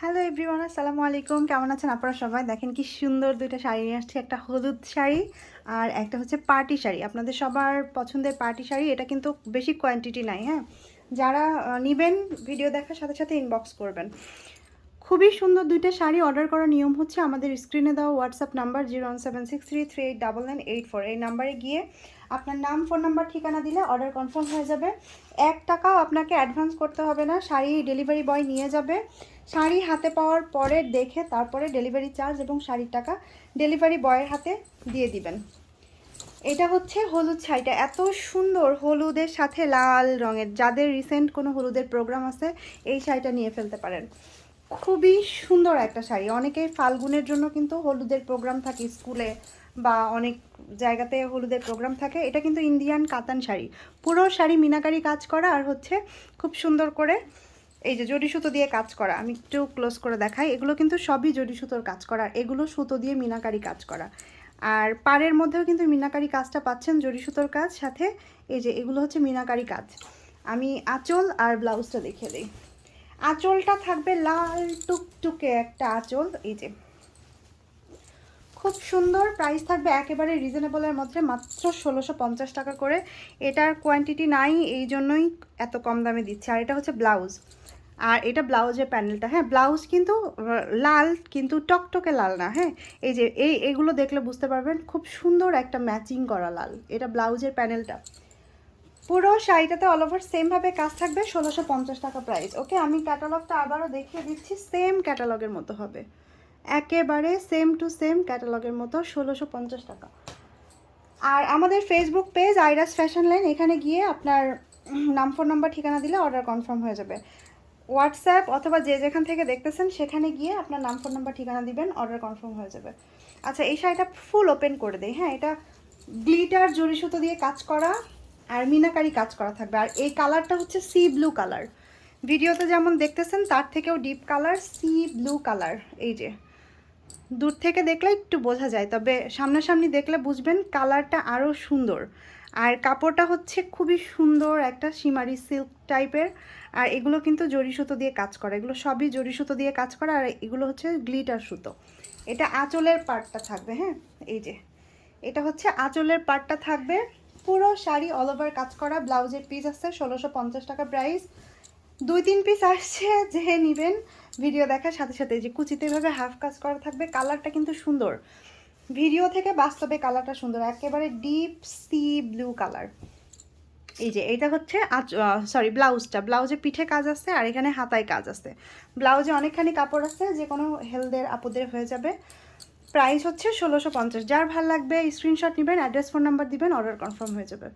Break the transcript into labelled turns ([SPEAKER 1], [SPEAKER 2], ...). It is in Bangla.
[SPEAKER 1] হ্যালো এভরিওয়ান, আসসালামু আলাইকুম। কেমন আছেন আপনারা সবাই? দেখেন কি সুন্দর দুইটা শাড়ি নিয়ে আসছি, একটা হলুদ শাড়ি আর একটা হচ্ছে পার্টি শাড়ি। আপনাদের সবার পছন্দের পার্টি শাড়ি। এটা কিন্তু বেশি কোয়ান্টিটি নাই, হ্যাঁ। যারা নেবেন ভিডিও দেখার সাথে সাথে ইনবক্স করবেন। খুবই সুন্দর দুইটা শাড়ি। অর্ডার করার নিয়ম হচ্ছে আমাদের স্ক্রিনে দেওয়া হোয়াটসঅ্যাপ নাম্বার 01763389984 এই নাম্বারে গিয়ে আপনার নাম, ফোন নাম্বার, ঠিকানা দিলে অর্ডার কনফার্ম হয়ে যাবে। 1 টাকাও আপনাকে অ্যাডভান্স করতে হবে না। শাড়ি ডেলিভারি বয় নিয়ে যাবে। শাড়ি হাতে পাওয়ার পরে দেখে তারপরে ডেলিভারি চার্জ এবং শাড়ির টাকা ডেলিভারি বয়ের হাতে দিয়ে দিবেন। এটা হচ্ছে হলুদ শাড়িটা, এত সুন্দর হলুদের সাথে লাল রঙের। যাদের রিসেন্ট কোনো হলুদের প্রোগ্রাম আছে এই শাড়িটা নিয়ে ফেলতে পারেন। খুবই সুন্দর একটা শাড়ি। অনেকেই ফাল্গুনের জন্য কিন্তু হলুদের প্রোগ্রাম থাকে স্কুলে বা অনেক জায়গাতে হলুদের প্রোগ্রাম থাকে। এটা কিন্তু ইন্ডিয়ান কাতান শাড়ি, পুরো শাড়ি মিনাকারি কাজ করা আর হচ্ছে খুব সুন্দর করে এই যে জড়ি সুতো দিয়ে কাজ করা। আমি একটু ক্লোজ করে দেখাই। এগুলো কিন্তু সবই জড়ি সুতোর কাজ করা, এগুলো সুতো দিয়ে মিনাকারি কাজ করা। আর পাড়ের মধ্যেও কিন্তু মিনাকারি কাজটা পাচ্ছেন, জড়ি সুতোর কাজ সাথে এই যে এগুলো হচ্ছে মিনাকারি কাজ। আমি আঁচল আর ব্লাউজটা দেখিয়ে দিই। আঁচলটা থাকবে লাল টুকটুকে একটা আঁচল, এই যে খুব সুন্দর। প্রাইস থাকবে একেবারে রিজনেবলের মধ্যে, মাত্র 1650 টাকা করে। এটার কোয়ান্টিটি নাই, এই জন্যই এত কম দামে দিচ্ছে। আর এটা হচ্ছে ব্লাউজ, আর এটা ব্লাউজের প্যানেলটা। হ্যাঁ, ব্লাউজ কিন্তু লাল, কিন্তু টকটকে লাল না। হ্যাঁ, এই যে এইগুলো দেখলে বুঝতে পারবেন খুব সুন্দর একটা ম্যাচিং করা লাল। এটা ব্লাউজের প্যানেলটা। পুরো শাড়িটাতে অল ওভার সেমভাবে কাজ থাকবে, 1650 টাকা প্রাইস। ওকে, আমি ক্যাটালগটা আবারও দেখিয়ে দিচ্ছি। সেম ক্যাটালগের মতো হবে, একেবারে সেম টু সেম ক্যাটালগের মতো, 1650 টাকা। আর আমাদের ফেসবুক পেজ আইরাস ফ্যাশন লাইন, এখানে গিয়ে আপনার নাম, ফোন নাম্বার, ঠিকানা দিলে অর্ডার কনফার্ম হয়ে যাবে। হোয়াটসঅ্যাপ অথবা যে যেখান থেকে দেখতেছেন সেখানে গিয়ে আপনার নাম, ফোন নাম্বার, ঠিকানা দিবেন, অর্ডার কনফার্ম হয়ে যাবে। আচ্ছা, এই শাড়িটা ফুল ওপেন করে দেই। হ্যাঁ, এটা গ্লিটার জড়ি সুতো দিয়ে কাজ করা আর মিনাকারি কাজ করা থাকবে। আর এই কালারটা হচ্ছে সি ব্লু কালার। ভিডিওতে যেমন দেখতেছেন তার থেকেও deep colour, C blue colour. এই যে দূর থেকে দেখলে একটু বোঝা যায়, তবে সামনাসামনি দেখলে বুঝবেন কালারটা আরও সুন্দর। আর কাপড়টা হচ্ছে খুবই সুন্দর একটা শিমারি সিল্ক টাইপের। আর এগুলো কিন্তু জড়ি সুতো দিয়ে কাজ করা, এগুলো সবই জড়ি সুতো দিয়ে কাজ করা। আর এগুলো হচ্ছে গ্লিটার সুতো। এটা আঁচলের পার্টটা থাকবে। হ্যাঁ, এই যে এটা হচ্ছে আঁচলের পার্টটা থাকবে। পুরো শাড়ি অল ওভার কাজ করা। ব্লাউজের পিস আছে 1650 টাকা প্রাইস। 2-3 পিস আসছে, যে নেবেন ভিডিও দেখার সাথে সাথে। যে কুচিতে এভাবে হাফ কাজ করা থাকবে। কালারটা কিন্তু সুন্দর, ভিডিও থেকে বাস্তবে কালারটা সুন্দর, একেবারে ডিপ সি ব্লু কালার। এই যে এটা হচ্ছে সরি ব্লাউজটা, ব্লাউজে পিঠে কাজ আছে আর এখানে হাতায় কাজ আছে। ব্লাউজে অনেকখানি কাপড় আছে, যে কোনো হেলদের আপুদের হয়ে যাবে। প্রাইস হচ্ছে 1650। যার ভাল লাগবে স্ক্রিনশট নেবেন, অ্যাড্রেস, ফোন নাম্বার দিবেন, অর্ডার কনফার্ম হয়ে যাবে।